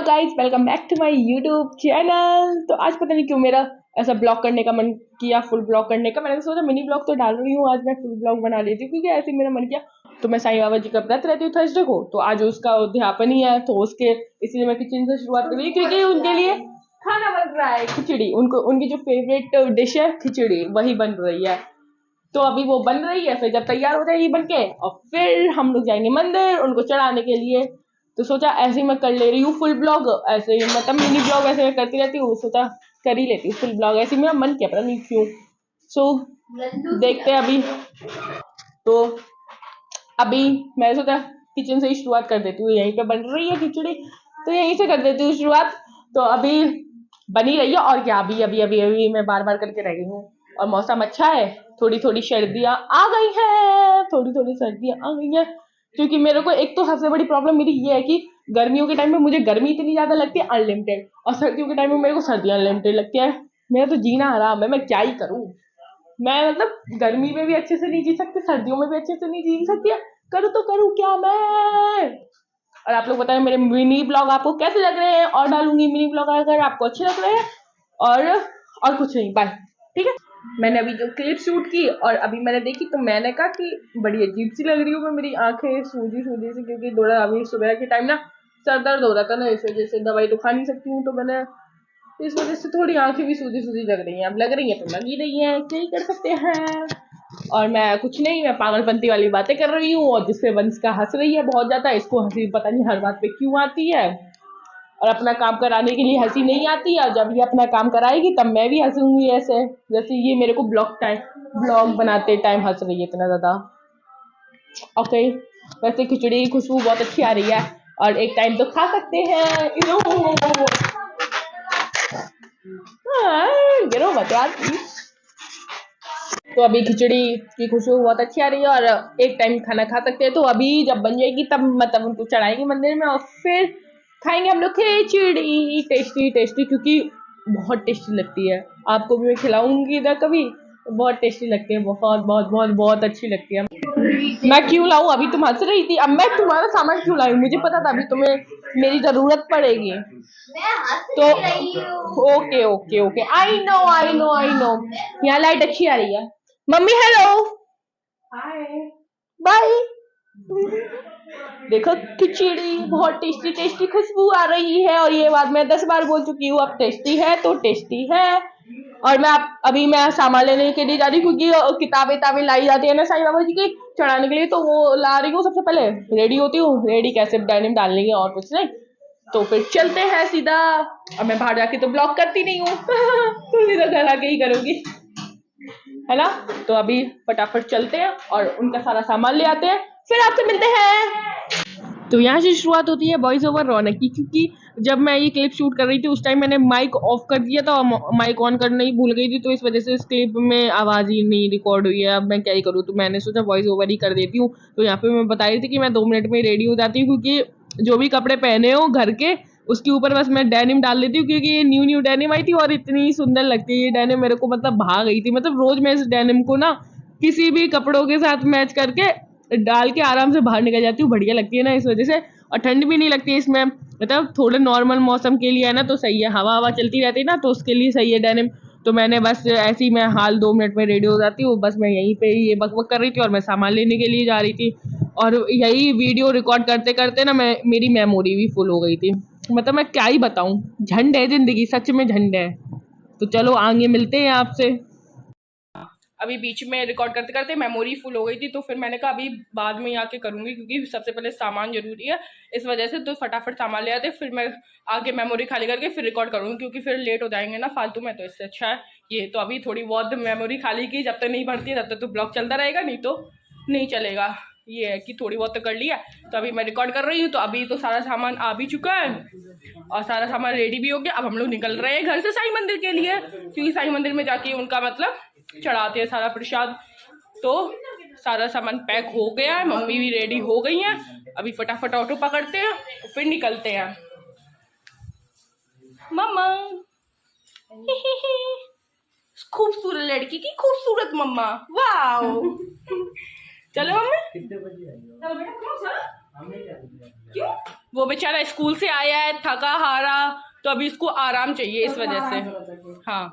Guys, welcome back to my YouTube channel. तो आज पता नहीं क्यों मेरा ऐसा ब्लॉग करने का मन किया, फुल ब्लॉग करने का। मैंने सोचा मिनी ब्लॉग तो डाल रही हूँ, आज मैं फुल ब्लॉग बना लेती हूँ क्योंकि ऐसे मेरा मन किया। तो मैं साईं बाबा जी का व्रत रहती हूँ थर्सडे को, तो आज उसका उद्यापन ही है, तो उसके इसलिए मैं किचन से शुरुआत कर रही हूँ क्योंकि उनके लिए खाना बन रहा है, खिचड़ी। उनकी जो फेवरेट डिश है खिचड़ी, वही बन रही है। तो अभी वो बन रही है, फिर जब तैयार हो जाएगी बन के और फिर हम लोग जाएंगे मंदिर उनको चढ़ाने के लिए। तो सोचा ऐसे ही मैं कर ले रही हूँ फुल ब्लॉग, ऐसे ही मतलब मिनी ब्लॉग ऐसे मैं करती रहती हूँ, सोचा कर ही लेती हूँ फुल ब्लॉग। ऐसे ही मेरा मन किया, पता नहीं क्यों। देखते हैं अभी। तो अभी मैं सोचा किचन से ही शुरुआत कर देती हूँ, यहीं पे बन रही है खिचड़ी तो यहीं से कर देती हूँ शुरुआत। तो अभी बनी रही है और क्या, अभी अभी अभी अभी मैं बार बार करके रह गई हूँ। और मौसम अच्छा है, थोड़ी थोड़ी सर्दियाँ आ गई हैं, थोड़ी थोड़ी सर्दियाँ आ गई हैं। क्योंकि मेरे को एक तो सबसे बड़ी प्रॉब्लम मेरी ये है कि गर्मियों के टाइम में मुझे गर्मी इतनी ज्यादा लगती है अनलिमिटेड, और सर्दियों के टाइम में मेरे को सर्दियाँ अनलिमिटेड लगती है। मेरा तो जीना हराम है, मैं क्या ही करूँ। मैं मतलब गर्मी में भी अच्छे से नहीं जी सकती, सर्दियों में भी अच्छे से नहीं जी सकती है। करूँ तो करूँ क्या मैं। और आप लोग बताएं मेरे मिनी ब्लॉग आपको कैसे लग रहे हैं, और डालूंगी मिनी ब्लॉग अगर आपको अच्छे लग रहे हैं। और कुछ नहीं, बाय। ठीक है। मैंने अभी जो क्लिप शूट की और अभी मैंने देखी तो मैंने कहा कि बड़ी अजीब सी लग रही हूँ मैं, मेरी आंखें सूजी सूजी सी, क्योंकि थोड़ा अभी सुबह के टाइम ना सर दर्द हो रहा था ना, इस वजह से दवाई तो खा नहीं सकती हूँ, तो मैंने इस वजह से थोड़ी आंखें भी सूजी सूजी लग रही हैं। अब लग रही है तो लग ही रही है, क्या ही कर सकते हैं। और मैं कुछ नहीं, मैं पागलपंती वाली बातें कर रही हूँ, और जिससे वंशिका हंस रही है बहुत ज्यादा। इसको हंसी पता नहीं हर बात पे क्यों आती है, और अपना काम कराने के लिए हंसी नहीं आती है। जब ये अपना काम कराएगी तब मैं भी हंसूंगी, ऐसे जैसे ये मेरे को ब्लॉग बनाते टाइम हंस रही है इतना ज्यादा। ओके, वैसे खिचड़ी की खुशबू बहुत अच्छी आ रही है और एक टाइम तो खा सकते हैं। गिरो मत यार प्लीज। तो अभी खिचड़ी की खुशबू बहुत अच्छी आ रही है और एक टाइम खाना खा सकते हैं। तो अभी जब बन जाएगी तब मतलब उनको चढ़ाएंगे मंदिर में और फिर खाएंगे हम लोग खिचड़ी। टेस्टी टेस्टी, क्योंकि बहुत टेस्टी लगती है। आपको भी मैं खिलाऊंगी इधर कभी, बहुत टेस्टी लगती है, बहुत बहुत बहुत बहुत अच्छी लगती है। मैं क्यों लाऊं, अभी तुम हंस रही थी, अब मैं तुम्हारा सामान क्यों लाई, मुझे पता था अभी तुम्हें मेरी जरूरत पड़ेगी। तो okay okay okay, I know I know I know. यहाँ लाइट अच्छी आ रही है। मम्मी हेलो, हाय, बाय। देखो खिचड़ी बहुत टेस्टी टेस्टी खुशबू आ रही है, और ये बात मैं 10 बार बोल चुकी हूँ, अब टेस्टी है तो टेस्टी है। और अभी मैं सामान लेने के लिए जा रही हूँ क्योंकि किताबें लाई जाती है ना साईं बाबा जी की चढ़ाने के लिए, तो वो ला रही हूँ। सबसे पहले रेडी होती हूँ, रेडी कैसे डेनिम डालने की और कुछ नहीं। तो फिर चलते हैं सीधा। और मैं बाहर जाके तो ब्लॉग करती नहीं हूँ तो सीधा घर आके ही करूंगी, है ना। तो अभी फटाफट चलते हैं और उनका सारा सामान ले आते हैं, फिर आपसे मिलते हैं। तो यहाँ से शुरुआत होती है वॉइस ओवर रौनक की, क्योंकि जब मैं ये क्लिप शूट कर रही थी उस टाइम मैंने माइक ऑफ कर दिया था और माइक ऑन करना ही भूल गई थी, तो इस वजह से इस क्लिप में आवाज ही नहीं रिकॉर्ड हुई है। अब मैं क्या ही करूँ, तो मैंने सोचा वॉइस ओवर ही कर देती हूँ। तो यहाँ पे मैं बता रही थी कि मैं 2 मिनट में रेडी हो जाती हूँ, क्योंकि जो भी कपड़े पहने हो घर के उसके ऊपर बस मैं डेनिम डाल देती हूँ, क्योंकि ये न्यू डेनिम आई थी और इतनी सुंदर लगती है ये डेनिम, मेरे को मतलब भा गई थी। मतलब रोज मैं इस डेनिम को ना किसी भी कपड़ों के साथ मैच करके डाल के आराम से बाहर निकल जाती हूँ, बढ़िया लगती है ना इस वजह से। और ठंड भी नहीं लगती है इसमें, मतलब थोड़े नॉर्मल मौसम के लिए है ना, तो सही है। हवा हवा चलती रहती है ना, तो उसके लिए सही है डेनिम। तो मैंने बस ऐसे ही मैं हाल 2 मिनट में रेडी हो जाती हूँ, बस मैं यहीं पे ये बकबक कर रही थी और मैं सामान लेने के लिए जा रही थी। और यही वीडियो रिकॉर्ड करते करते ना मेरी मेमोरी भी फुल हो गई थी। मतलब मैं क्या ही बताऊँ, झंड है जिंदगी, सच में झंड है। तो चलो आगे मिलते हैं आपसे। अभी बीच में रिकॉर्ड करते करते मेमोरी फुल हो गई थी, तो फिर मैंने कहा अभी बाद में आके करूंगी, क्योंकि सबसे पहले सामान जरूरी है इस वजह से। तो फटाफट सामान ले आते, फिर मैं आगे मेमोरी खाली करके फिर रिकॉर्ड करूंगी, क्योंकि फिर लेट हो जाएंगे ना फालतू में। तो इससे अच्छा है ये। तो अभी थोड़ी बहुत मेमोरी खाली की, जब तक नहीं भरती है तब तक तो ब्लॉग चलता रहेगा, नहीं तो नहीं चलेगा। ये है कि थोड़ी बहुत तो कर लिया। तो अभी मैं रिकॉर्ड कर रही हूँ, तो अभी तो सारा सामान आ भी चुका है और सारा सामान रेडी भी हो गया। अब हम लोग निकल रहे हैं घर से साईं मंदिर के लिए, क्योंकि साईं मंदिर में जाके उनका मतलब चढ़ाते हैं सारा प्रसाद। तो सारा सामान पैक हो गया है, मम्मी भी रेडी हो गई हैं। अभी फटाफट ऑटो पकड़ते हैं तो फिर निकलते हैं। मम्मा खूबसूरत लड़की की खूबसूरत मम्मा, वाह। चलो मम्मी, चलो बेटा क्यों वो बेचारा स्कूल से आया है थका हारा, तो अभी इसको आराम चाहिए इस वजह से। हाँ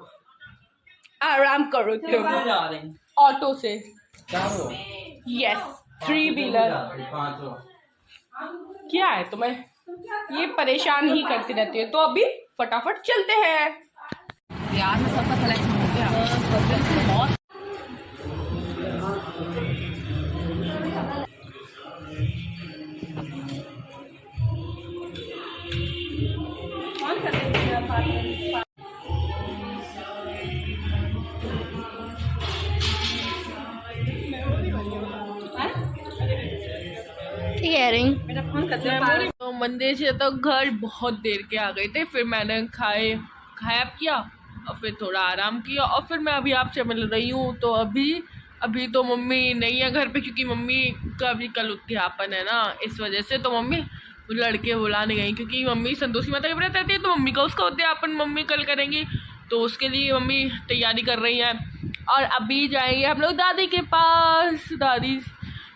आराम करो तुम। ऑटो से, यस 3 व्हीलर। क्या है तुम्हें, ये परेशान ही करती रहती है। तो अभी फटाफट चलते हैं यार। मैं सबका सिलेक्शन हो गया बहुत। तो मंदिर से तो घर बहुत देर के आ गए थे, फिर मैंने खाया पिया और फिर थोड़ा आराम किया और फिर मैं अभी आपसे मिल रही हूँ। तो अभी तो मम्मी नहीं है घर पे, क्योंकि मम्मी का भी कल उद्यापन है ना, इस वजह से। तो मम्मी लड़के बुलाने गई, क्योंकि मम्मी संतोषी माता के व्रत रहती है, तो मम्मी का उसका उद्यापन मम्मी कल करेंगी, तो उसके लिए मम्मी तैयारी कर रही हैं। और अभी जाएंगे हम लोग दादी के पास, दादी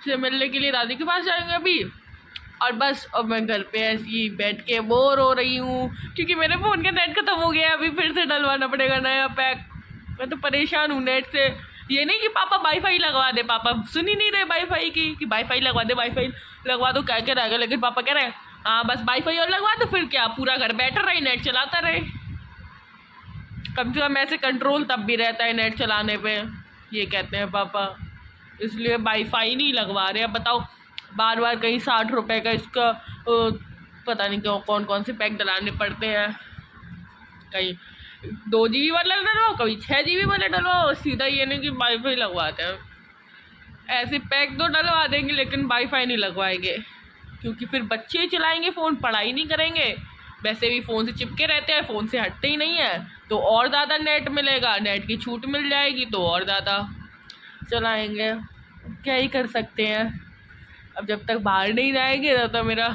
से मिलने के लिए दादी के पास जाएंगे अभी। और बस अब मैं घर पे ऐसी बैठ के बोर हो रही हूँ, क्योंकि मेरे फ़ोन का नेट खत्म हो गया है। अभी फिर से डलवाना पड़ेगा नया पैक। मैं तो परेशान हूँ नेट से। ये नहीं कि पापा वाईफाई लगवा दे, पापा सुन ही नहीं रहे वाईफाई की, कि वाईफाई लगवा दे, वाईफाई लगवा दो, क्या क्या रहेगा। लेकिन पापा कह रहे हैं हाँ बस वाईफाई और लगवा दो, फिर क्या पूरा घर बैठा रहे नेट चलाता रहे। कम से कम ऐसे कंट्रोल तब भी रहता है नेट चलाने पे, ये कहते हैं पापा। इसलिए वाईफाई नहीं लगवा रहे। अब बताओ बार बार कहीं 60 रुपये का इसका पता नहीं क्यों कौन कौन से पैक डलाने पड़ते हैं। कहीं 2 GB वाला डलवाओ, कभी 6 GB वाला डलवाओ। सीधा ये नहीं कि वाईफाई लगवाते हैं। ऐसे पैक तो डलवा देंगे लेकिन वाईफाई नहीं लगवाएंगे, क्योंकि फिर बच्चे चलाएंगे फ़ोन, पढ़ाई नहीं करेंगे। वैसे भी फ़ोन से चिपके रहते हैं, फ़ोन से हटते ही नहीं है, तो और ज़्यादा नेट मिलेगा, नेट की छूट मिल जाएगी तो और ज़्यादा चलाएंगे। क्या ही कर सकते हैं। अब जब तक बाहर नहीं जाएंगे तब तक मेरा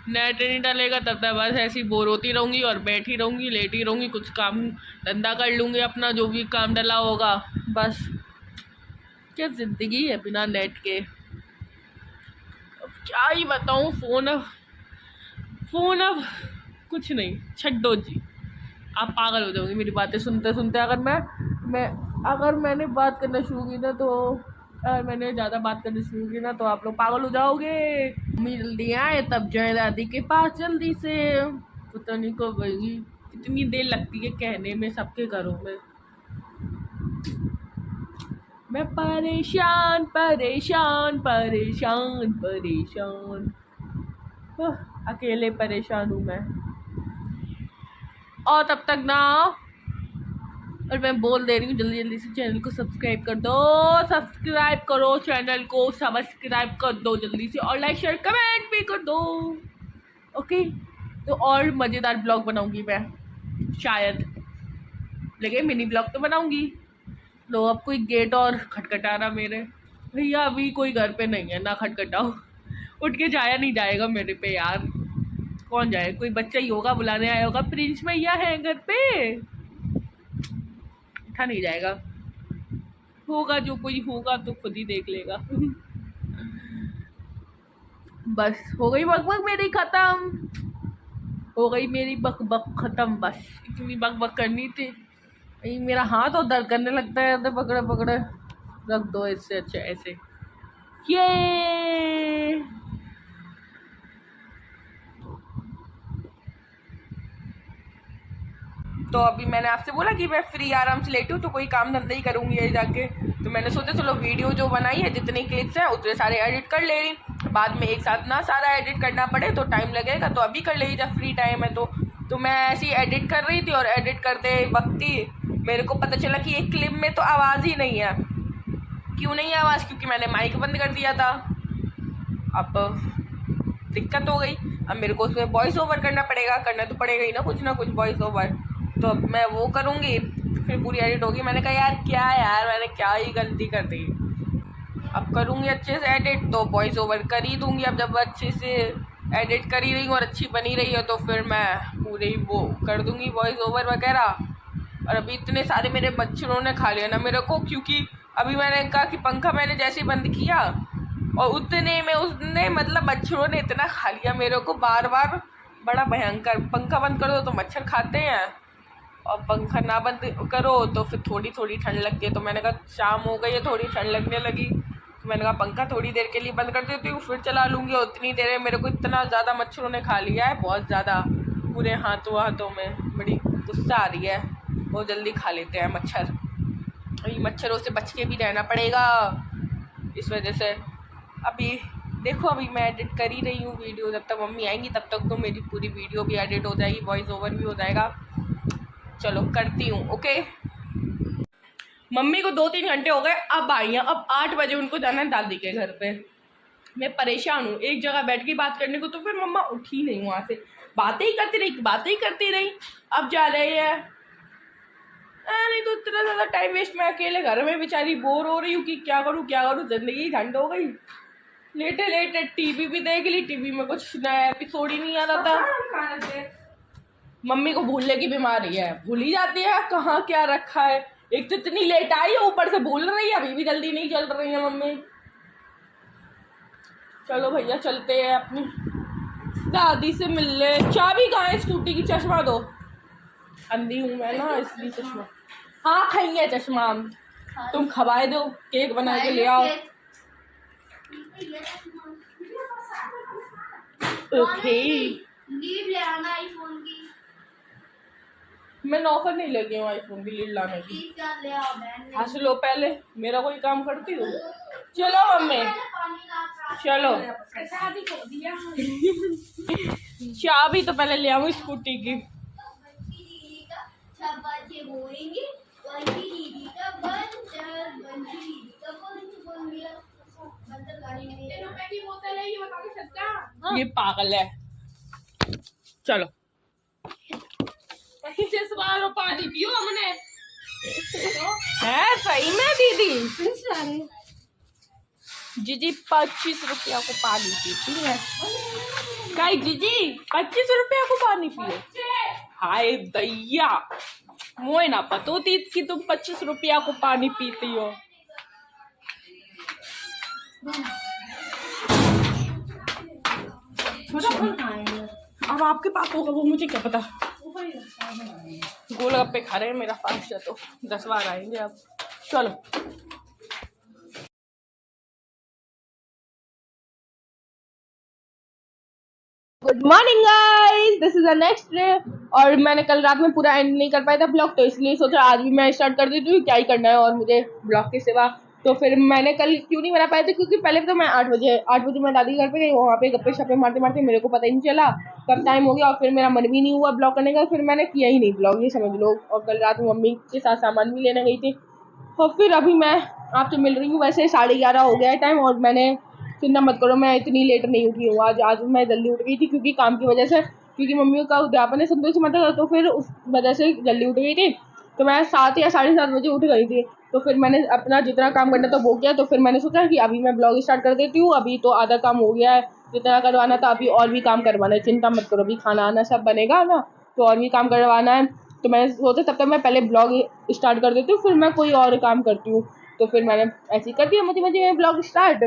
नेट नहीं डलेगा, तब तक बस ऐसी बोर होती रहूँगी और बैठी रहूँगी, लेटी रहूँगी। कुछ काम धंधा कर लूँगी अपना, जो भी काम डला होगा। बस क्या ज़िंदगी है बिना नेट के। अब क्या ही बताऊँ। फ़ोन अब कुछ नहीं, छड्डो जी। आप पागल हो जाओगे मेरी बातें सुनते सुनते। अगर मैंने बात करना शुरू की ना, तो अगर मैंने ज़्यादा बात करनी शुरू की ना, तो आप लोग पागल हो जाओगे। मम्मी जल्दी आए तब जाए दादी के पास जल्दी से। पता नहीं कब आएगी, कितनी देर लगती है कहने में सबके घरों में। मैं परेशान परेशान परेशान परेशान, अकेले परेशान हूँ मैं। और तब तक ना, और मैं बोल दे रही हूँ जल्दी जल्दी से चैनल को सब्सक्राइब कर दो, सब्सक्राइब करो चैनल को, सब्सक्राइब कर दो जल्दी से, और लाइक शेयर कमेंट भी कर दो। ओके, तो और मज़ेदार ब्लॉग बनाऊंगी मैं शायद, लेकिन मिनी ब्लॉग तो बनाऊंगी। लो अब कोई गेट और खटखटा रहा मेरे भैया, अभी कोई घर पे नहीं है ना, खटखटाओ। उठ के जाया नहीं जाएगा मेरे पे यार, कौन जाए। कोई बच्चा ही होगा बुलाने आया होगा, प्रिंस भैया है घर पे, उठा नहीं जाएगा। होगा जो कोई होगा तो खुद ही देख लेगा। बस हो गई बकबक मेरी खत्म, हो गई मेरी बकबक खत्म। बस इतनी बकबक करनी थी। मेरा हाथ और दर्द करने लगता है तो पकड़े पकड़े रख दो, इससे अच्छा ऐसे। ये तो अभी मैंने आपसे बोला कि मैं फ्री आराम से लेटी हूँ, तो कोई काम धंधा ही करूँगी ये जाके। तो मैंने सोचा चलो वीडियो जो बनाई है जितनी क्लिप्स हैं उतने सारे एडिट कर ले रही, बाद में एक साथ ना सारा एडिट करना पड़े तो टाइम लगेगा, तो अभी कर लेगी जब फ्री टाइम है। तो मैं ऐसी एडिट कर रही थी, और एडिट करते वक्त ही मेरे को पता चला कि एक क्लिप में तो आवाज़ ही नहीं है। क्यों नहीं है आवाज़? क्योंकि मैंने माइक बंद कर दिया था। अब दिक्कत हो गई। अब मेरे को उसमें वॉइस ओवर करना तो पड़ेगा ही ना कुछ वॉइस ओवर। तो अब मैं वो करूँगी, फिर पूरी एडिट होगी। मैंने कहा यार मैंने क्या ही गलती कर दी। अब करूँगी अच्छे से एडिट तो वॉइस ओवर कर ही दूँगी। अब जब अच्छे से एडिट कर ही रही हूँ और अच्छी बनी रही है तो फिर मैं पूरे वो कर दूँगी वॉइस ओवर वगैरह। और अभी इतने सारे मेरे मच्छरों ने खा लिया ना मेरे को, क्योंकि अभी मैंने कहा कि पंखा मैंने जैसे ही बंद किया और उतने में उसने मतलब मच्छरों ने इतना खा लिया मेरे को बार बार, बड़ा भयंकर। पंखा बंद कर दो तो मच्छर खाते हैं, और पंखा ना बंद करो तो फिर थोड़ी थोड़ी ठंड लगती है। तो मैंने कहा शाम हो गई है, थोड़ी ठंड लगने लगी, तो मैंने कहा पंखा थोड़ी देर के लिए बंद कर देती हूँ, फिर चला लूँगी। और उतनी देर में मेरे को इतना ज़्यादा मच्छरों ने खा लिया है, बहुत ज़्यादा, पूरे हाथों में। बड़ी गुस्सा आ रही है, बहुत जल्दी खा लेते हैं मच्छर। ये मच्छरों से बच के भी रहना पड़ेगा इस वजह से। अभी देखो, अभी मैं एडिट कर ही रही हूँ वीडियो, जब तक मम्मी आएंगी तब तक तो मेरी पूरी वीडियो भी एडिट हो जाएगी, वॉइस ओवर भी हो जाएगा। चलो करती हूँ, ओके। मम्मी को 2-3 घंटे हो गए, अब आई हैं। अब 8 बजे उनको जाना है दादी के घर पे। मैं परेशान हूँ, एक जगह बैठ के बात करने को, तो फिर मम्मा उठी नहीं वहाँ से, बातें ही करती रही। अब जा रही है, नहीं तो इतना ज़्यादा टाइम वेस्ट। मैं अकेले घर में बेचारी बोर हो रही हूँ कि क्या करूँ, ज़िंदगी झंड हो गई। लेटे टीवी भी देख ली, टीवी में कुछ नया एपिसोड ही नहीं आ रहा था। मम्मी को भूलने की बीमारी है, भूल ही जाती है कहाँ क्या रखा है। एक तो इतनी लेट आई है, ऊपर से भूल रही है, अभी भी जल्दी नहीं चल रही है मम्मी। चलो भैया चलते हैं अपनी दादी से मिलने। चाबी कहाँ है स्कूटी की? चश्मा दो, अंधी हूँ मैं ना इसलिए चश्मा। हाँ खाइए चश्मा, तुम खवाए दो, केक बना के ले आओ। ओके लीड ले आना आईफोन की। मैं ऑफर नहीं लगी हूँ आईफोन की लीड लाने की। ले आओ बहन। हंस लो पहले, मेरा कोई काम करती हो। चलो मम्मी चलो। चाबी तो पहले ले आऊँ स्कूटी की। ये पागल है। चलो पानी पियो हमने। है सही में दीदी? जीजी 25 रुपया को पानी पीती है। काय जीजी 25 रुपया को पानी पियो? हाय दैया, मुझे ना पता थी कि तुम 25 रुपया को पानी पीती हो। अब आपके पास होगा वो, मुझे क्या पता। गोलगप्पे खा रहे हैं, मेरा पास है तो 10 बार आएंगे अब। चलो good morning guys, this is the next day. और मैंने कल रात में पूरा एंड नहीं कर पाया था ब्लॉग, तो इसलिए सोचा आज भी मैं स्टार्ट कर देती हूँ, क्या ही करना है और मुझे ब्लॉग के सिवा। तो फिर मैंने कल क्यों नहीं बना पाया था, क्योंकि पहले तो मैं 8 बजे मैं दादी घर पे गई, वहाँ पे गप्पे शप्पे मारते मारते मेरे को पता ही नहीं चला कब टाइम हो गया, और फिर मेरा मन भी नहीं हुआ ब्लॉग करने का, फिर मैंने किया ही नहीं ब्लॉग, ये समझ लो। और कल रात में मम्मी के साथ सामान भी लेने गई थी, और फिर अभी मैं आपसे मिल रही हूँ। वैसे 11:30 हो गया है टाइम, और मैंने चिंता मत करो मैं इतनी लेट नहीं उठी हूँ। आज मैं जल्दी उठ गई थी, क्योंकि काम की वजह से, क्योंकि मम्मी का उद्यापन है संतोषी माता का, तो फिर उस वजह से जल्दी उठ गई थी। तो मैं 7 या 7:30 बजे उठ गई थी। तो फिर मैंने अपना जितना काम करना था वो किया, तो फिर मैंने सोचा कि अभी मैं ब्लॉग स्टार्ट कर देती हूँ। अभी तो आधा काम हो गया है, जितना करवाना था अभी और भी काम करवाना है। चिंता मत करो, अभी खाना आना सब बनेगा ना, तो और भी काम करवाना है। तो मैंने सोचा तब तक मैं पहले ब्लॉग स्टार्ट कर देती हूँ, फिर मैं कोई और काम करती हूँ। तो फिर मैंने ऐसे ही कर दिया मजे मजे में ब्लॉग स्टार्ट,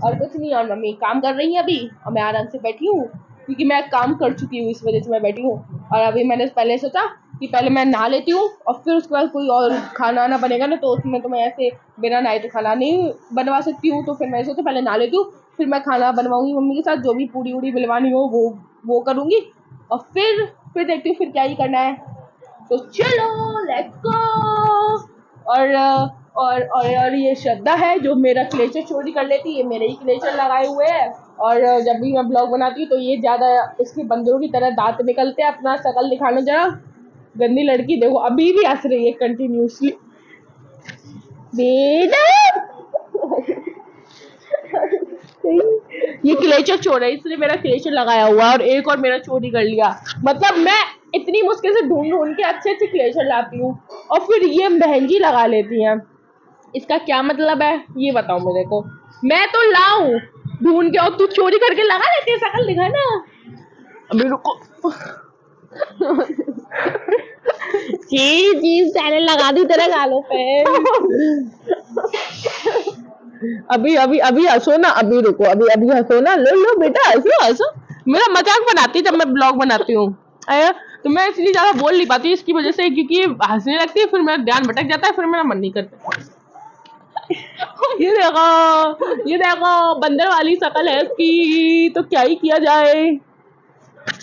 और कुछ नहीं। और मम्मी काम कर रही है अभी, और मैं आराम से बैठी हूँ, क्योंकि मैं काम कर चुकी हूँ, इस वजह से मैं बैठी हूँ। और अभी मैंने पहले सोचा कि पहले मैं नहा लेती हूँ, और फिर उसके बाद कोई और खाना आना बनेगा ना, तो उसमें तो मैं ऐसे बिना नहाए तो खाना नहीं बनवा सकती हूँ। तो फिर मैंने सोचा पहले नहा लेती हूँ, फिर मैं खाना बनवाऊँगी मम्मी के साथ, जो भी पूड़ी उड़ी बिलवानी हो वो करूँगी, और फिर देखती हूँ फिर क्या ही करना है। तो चलो लेट्स गो। और ये श्रद्धा है जो मेरा क्लेचर चोरी कर लेती है, ये मेरे ही क्लेचर लगाए हुए है। और जब भी मैं ब्लॉग बनाती हूँ तो ये ज़्यादा इसके बंदरों की तरह दांत निकलते हैं। अपना शकल दिखाना जरा, गंदी लड़की। देखो अभी भी हंस रही है कंटिन्यूसली। ये क्लेचर चोर है, इसलिए मेरा क्लेचर लगाया हुआ, और एक और मेरा चोरी कर लिया। मतलब मैं इतनी मुश्किल से ढूंढ के अच्छे क्लेचर लाती हूँ, और फिर ये बहन जी लगा लेती हैं। इसका क्या मतलब है ये बताओ मेरे को। मैं तो लाऊं ढूंढ के, और तू चोरी करके लगा लेती है। शकल दिखा ना अभी, रुको। चीज पहले लगा दी तेरे गालों पे। अभी अभी अभी हंसो ना, अभी रुको, अभी अभी हंसो ना, लो लो बेटा हंसो हंसो। मेरा मजाक बनाती है जब मैं ब्लॉग बनाती हूँ। अरे, तो मैं इसलिए ज्यादा बोल नहीं पाती इसकी वजह से, क्योंकि हंसने लगती है फिर मेरा ध्यान भटक जाता है, फिर मेरा मन नहीं करता। ये देखो बंदर वाली शक्ल है इसकी, तो क्या ही किया जाए।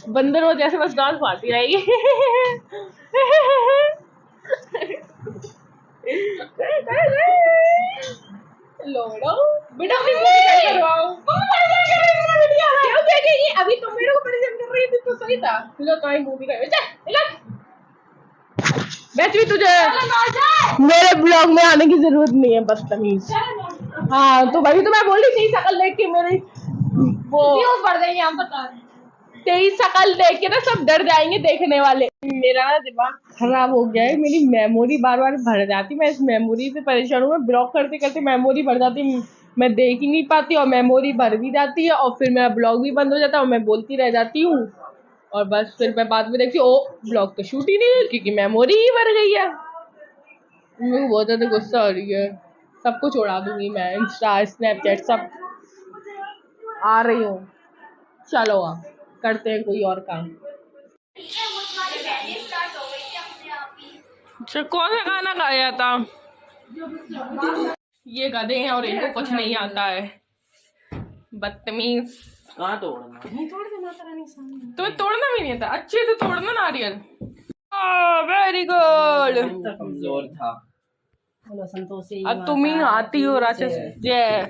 बंदर वो जैसे बस डांस मारती रहेगी। लोड़ो बेटा अपनी मूवी करवाओ। क्यों देखेगी? अभी तुम मेरे को परेशान कर रही थी तो सही था। लो तो मूवी का चल निकल। भी तुझे मेरे ब्लॉग में आने की जरूरत नहीं है, बदतमीज। हाँ तो भाई, तो मैं बोल रही थी शक्ल देख के मेरी वो बढ़ जाएंगे, हम बता रहे। तेरी शक्ल देख के ना सब डर जाएंगे देखने वाले। मेरा ना दिमाग खराब हो गया है, मेरी मेमोरी बार बार भर जाती, मैं इस मेमोरी से परेशान हूँ। मैं ब्लॉग करते करते मेमोरी भर जाती, मैं देख ही नहीं पाती और मेमोरी भर भी जाती है, और फिर मेरा ब्लॉग भी बंद हो जाता है और मैं बोलती रह जाती हूँ। और बस फिर मैं बाद में देखती हूँ, ओ ब्लॉग तो शूट ही नहीं है क्योंकि मेमोरी ही भर गई है। मेरे को बहुत ज्यादा गुस्सा आ रही है, सब कुछ उड़ा दूंगी मैं, इंस्टा स्नैपचैट सब आ रही हूँ। चलो अब करते हैं कोई और काम। अच्छा कौन सा खाना खाया था? ये गधे हैं और इनको कुछ नहीं आता है, बदतमीज। कहाँ तोड़ना? नहीं तोड़ दे माता रानी सामने। तुम्हें तोड़ना भी नहीं आता? अच्छे से तोड़ना नारियल। Very good. कमजोर था। बोलो संतोषी अब तुम ही आती हो राक्षस जय।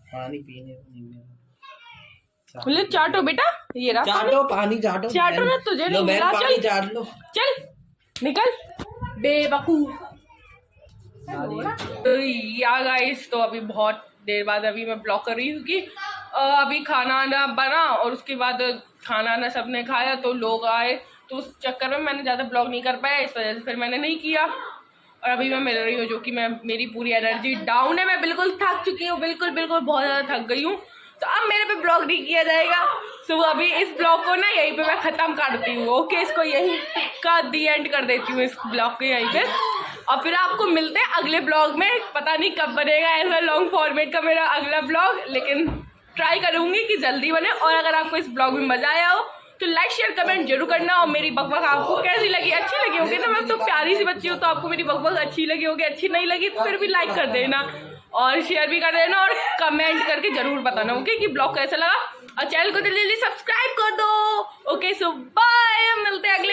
पानी पीने को नहीं मिला। ले चाटो बेटा, ये रहा चाटो पानी, चाटो चाटो ना, तुझे लो नहीं बहन, मिला। पानी चल चाट लो। चल निकल बेवकूफ। तो या गाइस, तो अभी बहुत देर बाद अभी मैं ब्लॉग कर रही हूँ कि अभी खाना आना बना और उसके बाद खाना आना सबने खाया तो लोग आए, तो उस चक्कर में मैंने ज़्यादा ब्लॉग नहीं कर पाया, इस वजह से फिर मैंने नहीं किया। और अभी मैं मिल रही हूँ जो कि मैं मेरी पूरी एनर्जी डाउन है, मैं बिल्कुल थक चुकी हूँ, बिल्कुल बिल्कुल बहुत ज़्यादा थक गई हूँ, तो अब मेरे पे ब्लॉग नहीं किया जाएगा। तो अभी इस ब्लॉग को ना यहीं पे मैं ख़त्म करती हूँ। ओके, इसको यहीं का दी एंड कर देती हूँ, इस ब्लॉग को यहीं पे। और फिर आपको मिलते हैं अगले ब्लॉग में, पता नहीं कब बनेगा ऐसा लॉन्ग फॉर्मेट का मेरा अगला ब्लॉग, लेकिन ट्राई करूँगी कि जल्दी बने। और अगर आपको इस ब्लॉग में मज़ा आया हो तो लाइक शेयर कमेंट जरूर करना। और मेरी बकबक आपको कैसी लगी? अच्छी लगी होगी ना, मैं तो प्यारी सी बच्ची हूँ, तो आपको मेरी बकबक अच्छी लगी होगी। अच्छी नहीं लगी तो फिर भी लाइक कर देना और शेयर भी कर देना और कमेंट करके जरूर बताना, ओके, कि ब्लॉग कैसा लगा। और चैनल को जल्दी सब्सक्राइब कर दो। ओके, सो बाय, मिलते हैं अगले